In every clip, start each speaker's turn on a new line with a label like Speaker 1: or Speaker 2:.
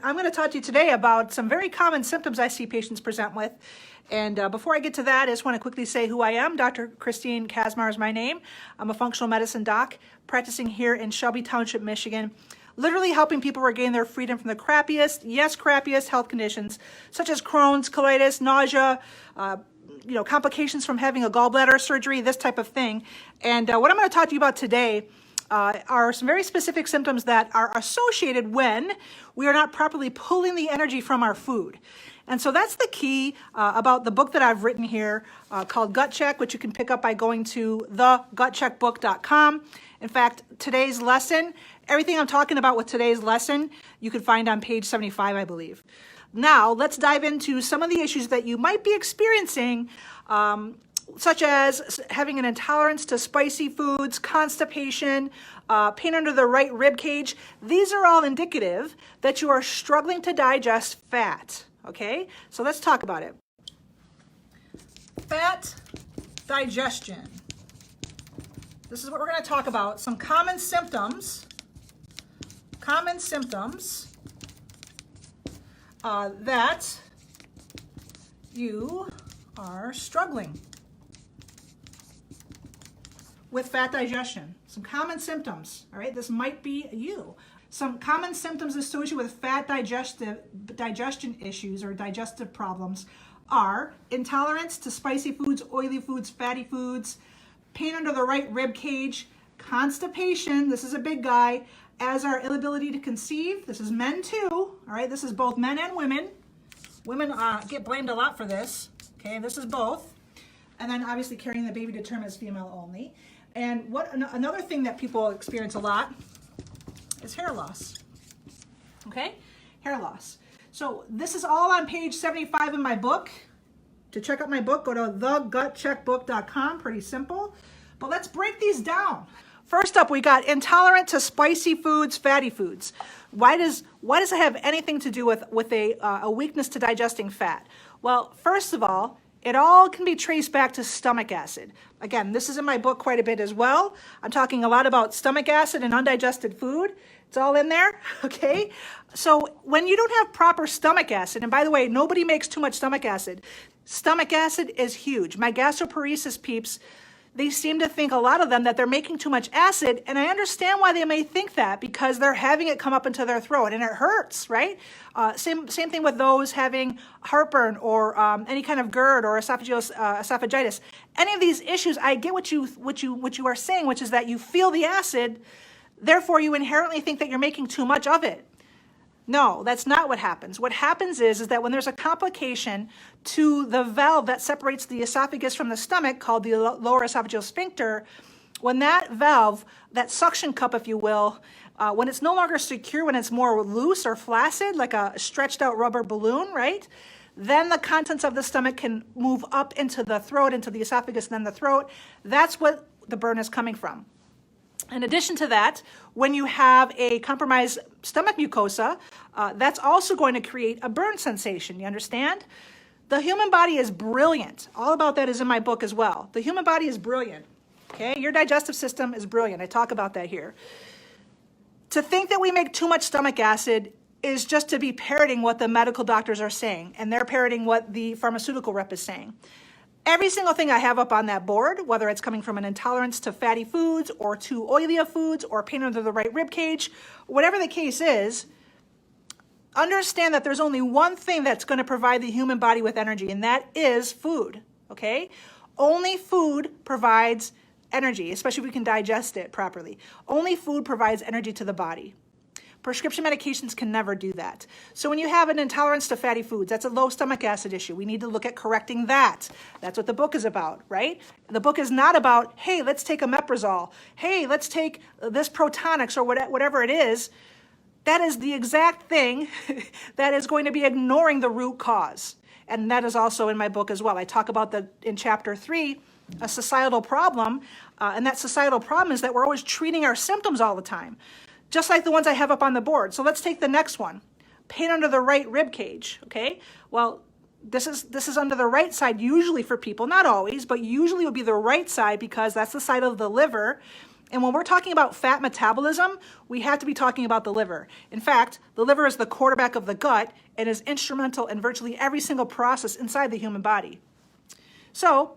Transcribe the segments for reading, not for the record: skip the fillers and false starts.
Speaker 1: I'm going to talk to you today about some very common symptoms I see patients present with. And before I get to that, I just want to quickly say who I am. Dr. Christine Kaczmar is my name. I'm a functional medicine doc practicing here in Shelby Township, Michigan, literally helping people regain their freedom from the crappiest health conditions, such as Crohn's, colitis, nausea, complications from having a gallbladder surgery, this type of thing. And what I'm going to talk to you about today are some very specific symptoms that are associated when we are not properly pulling the energy from our food. And so that's the key about the book that I've written here called Gut Check, which you can pick up by going to thegutcheckbook.com. In fact, today's lesson, everything I'm talking about with today's lesson, you can find on page 75, I believe. Now, let's dive into some of the issues that you might be experiencing, such as having an intolerance to spicy foods, constipation, pain under the right rib cage. These are all indicative that you are struggling to digest fat, okay? So let's talk about it. Fat digestion. This is what we're going to talk about. Some common symptoms that you are struggling with fat digestion. Some common symptoms, all right? This might be you. Some common symptoms associated with fat digestion issues or digestive problems are intolerance to spicy foods, oily foods, fatty foods, pain under the right rib cage, constipation, this is a big guy, as our inability to conceive. This is men too, all right? This is both men and women. Women get blamed a lot for this, okay? This is both. And then obviously carrying the baby to term as female only. And another thing that people experience a lot is hair loss, okay? Hair loss. So this is all on page 75 in my book. To check out my book, go to thegutcheckbook.com, pretty simple. But let's break these down. First up, we got intolerant to spicy foods, fatty foods. Why does it have anything to do with a weakness to digesting fat? Well, first of all, it all can be traced back to stomach acid. Again, this is in my book quite a bit as well. I'm talking a lot about stomach acid and undigested food. It's all in there, okay? So when you don't have proper stomach acid, and by the way, nobody makes too much stomach acid. Stomach acid is huge. My gastroparesis peeps, they seem to think, a lot of them, that they're making too much acid, and I understand why they may think that, because they're having it come up into their throat, and it hurts, right? Same thing with those having heartburn or any kind of GERD or esophagitis. Any of these issues, I get what you are saying, which is that you feel the acid, therefore you inherently think that you're making too much of it. No, that's not what happens. What happens is that when there's a complication to the valve that separates the esophagus from the stomach, called the lower esophageal sphincter, when that valve, that suction cup, if you will, when it's no longer secure, when it's more loose or flaccid, like a stretched out rubber balloon, right? Then the contents of the stomach can move up into the throat, into the esophagus, and then the throat. That's what the burn is coming from. In addition to that, when you have a compromised stomach mucosa, that's also going to create a burn sensation, you understand? The human body is brilliant. All about that is in my book as well. The human body is brilliant, okay? Your digestive system is brilliant. I talk about that here. To think that we make too much stomach acid is just to be parroting what the medical doctors are saying, and they're parroting what the pharmaceutical rep is saying. Every single thing I have up on that board, whether it's coming from an intolerance to fatty foods or too oily of foods or pain under the right rib cage, whatever the case is, understand that there's only one thing that's going to provide the human body with energy, and that is food, okay? Only food provides energy, especially if we can digest it properly. Only food provides energy to the body. Prescription medications can never do that. So when you have an intolerance to fatty foods, that's a low stomach acid issue. We need to look at correcting that. That's what the book is about, right? The book is not about, hey, let's take omeprazole. Hey, let's take this Protonix or whatever it is. That is the exact thing that is going to be ignoring the root cause. And that is also in my book as well. I talk about in chapter 3, a societal problem. And that societal problem is that we're always treating our symptoms all the time, just like the ones I have up on the board. So let's take the next one. Pain under the right rib cage, okay? Well, this is under the right side usually for people, not always, but usually would be the right side because that's the side of the liver And when we're talking about fat metabolism, we have to be talking about the liver. In fact, the liver is the quarterback of the gut and is instrumental in virtually every single process inside the human body. So,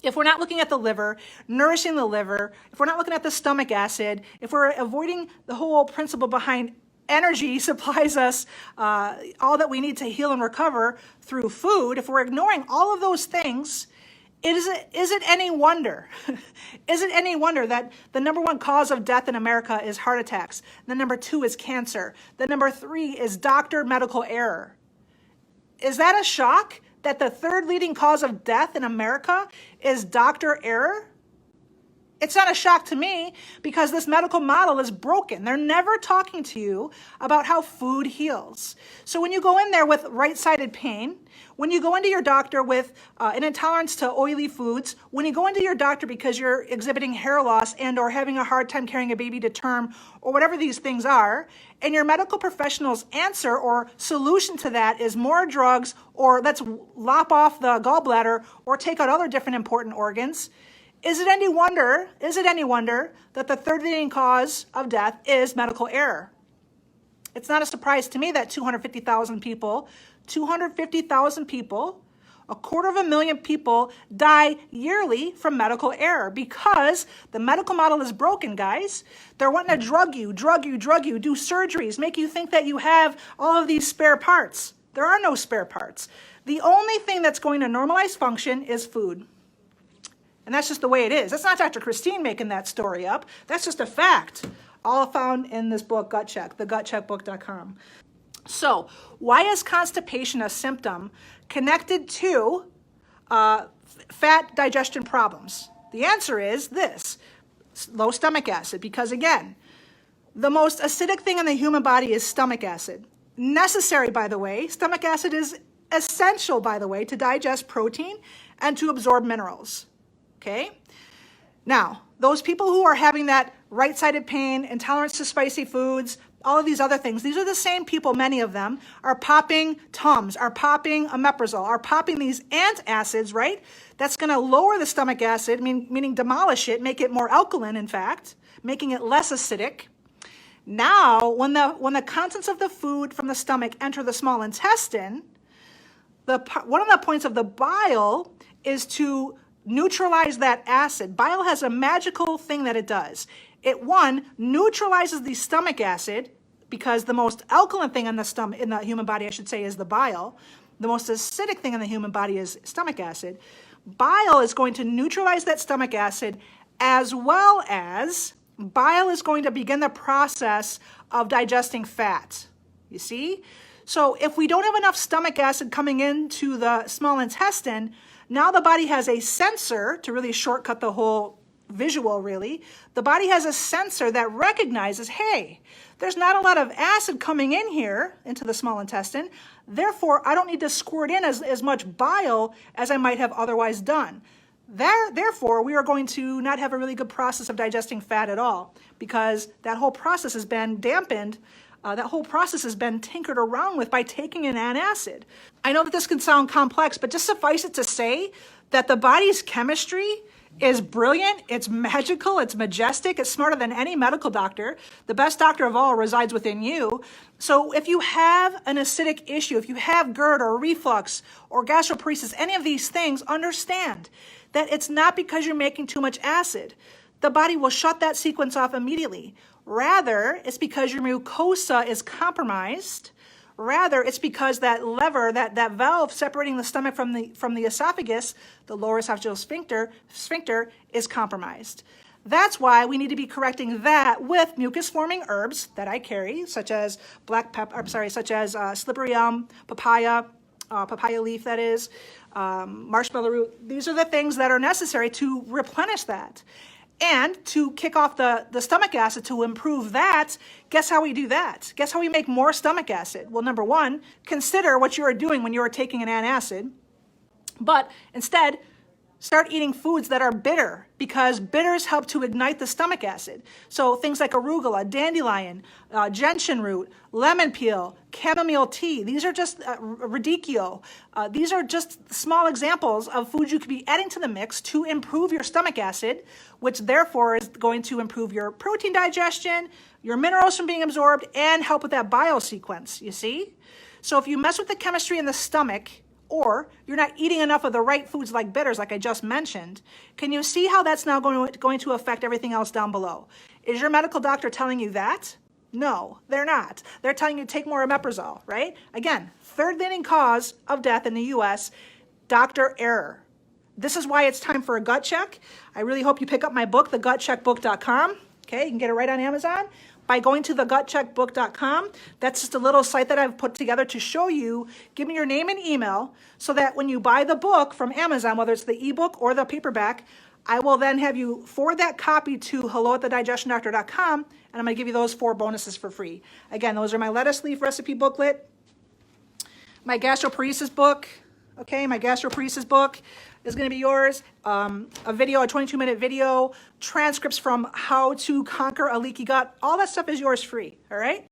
Speaker 1: if we're not looking at the liver, nourishing the liver, if we're not looking at the stomach acid, if we're avoiding the whole principle behind energy supplies us all that we need to heal and recover through food, if we're ignoring all of those things, is it any wonder? Is it any wonder that the number one cause of death in America is heart attacks? The number 2 is cancer. The number 3 is doctor medical error. Is that a shock that the 3rd leading cause of death in America is doctor error? It's not a shock to me because this medical model is broken. They're never talking to you about how food heals. So when you go in there with right-sided pain, when you go into your doctor with an intolerance to oily foods, when you go into your doctor because you're exhibiting hair loss and or having a hard time carrying a baby to term or whatever these things are, and your medical professional's answer or solution to that is more drugs or let's lop off the gallbladder or take out other different important organs, is it any wonder that the 3rd leading cause of death is medical error? It's not a surprise to me that 250,000 people, 250,000 people die yearly from medical error because the medical model is broken, guys. They're wanting to drug you, do surgeries, make you think that you have all of these spare parts. There are no spare parts. The only thing that's going to normalize function is food. And that's just the way it is. That's not Dr. Christine making that story up. That's just a fact. All found in this book, Gut Check, thegutcheckbook.com. So, why is constipation a symptom connected to fat digestion problems? The answer is this: low stomach acid. Because again, the most acidic thing in the human body is stomach acid. Necessary, by the way. Stomach acid is essential, by the way, to digest protein and to absorb minerals. Okay? Now, those people who are having that right-sided pain, intolerance to spicy foods, all of these other things, these are the same people, many of them, are popping Tums, are popping omeprazole, are popping these antacids, right? That's going to lower the stomach acid, meaning demolish it, make it more alkaline, in fact, making it less acidic. Now, when the contents of the food from the stomach enter the small intestine, one of the points of the bile is to neutralize that acid. Bile has a magical thing that it does. It, one, neutralizes the stomach acid because the most alkaline thing in the human body, I should say, is the bile. The most acidic thing in the human body is stomach acid. Bile is going to neutralize that stomach acid, as well as bile is going to begin the process of digesting fat. You see? So if we don't have enough stomach acid coming into the small intestine, now the body has a sensor to really shortcut the whole visual, really. The body has a sensor that recognizes, hey, there's not a lot of acid coming in here into the small intestine. Therefore, I don't need to squirt in as much bile as I might have otherwise done. Therefore, we are going to not have a really good process of digesting fat at all because that whole process has been dampened. That whole process has been tinkered around with by taking an antacid. I know that this can sound complex, but just suffice it to say that the body's chemistry is brilliant, it's magical, it's majestic, it's smarter than any medical doctor. The best doctor of all resides within you. So if you have an acidic issue, if you have GERD or reflux or gastroparesis, any of these things, understand that it's not because you're making too much acid. The body will shut that sequence off immediately. Rather, it's because your mucosa is compromised. Rather, it's because that lever, that valve separating the stomach from the esophagus, the lower esophageal sphincter is compromised. That's why we need to be correcting that with mucus-forming herbs that I carry, such as slippery elm, papaya leaf, that is, marshmallow root. These are the things that are necessary to replenish that. And to kick off the stomach acid, to improve that, guess how we do that? Guess how we make more stomach acid? Well, number one, consider what you are doing when you are taking an antacid. But instead, Start eating foods that are bitter, because bitters help to ignite the stomach acid. So things like arugula, dandelion, gentian root, lemon peel, chamomile tea. These are just radicchio. These are just small examples of foods you could be adding to the mix to improve your stomach acid, which therefore is going to improve your protein digestion, your minerals from being absorbed, and help with that bile sequence, you see? So if you mess with the chemistry in the stomach, or you're not eating enough of the right foods like bitters, like I just mentioned, can you see how that's now going to affect everything else down below? Is your medical doctor telling you that? No, they're not. They're telling you to take more omeprazole, right? Again, third leading cause of death in the US, doctor error. This is why it's time for a gut check. I really hope you pick up my book, thegutcheckbook.com. Okay, you can get it right on Amazon by going to thegutcheckbook.com. That's just a little site that I've put together to show you. Give me your name and email so that when you buy the book from Amazon, whether it's the ebook or the paperback, I will then have you forward that copy to hello@thedigestiondoctor.com, and I'm going to give you those 4 bonuses for free. Again, those are my lettuce leaf recipe booklet, my gastroparesis book. Okay, my gastroparesis book is going to be yours. A video, a 22-minute video, transcripts from how to conquer a leaky gut. All that stuff is yours free, all right?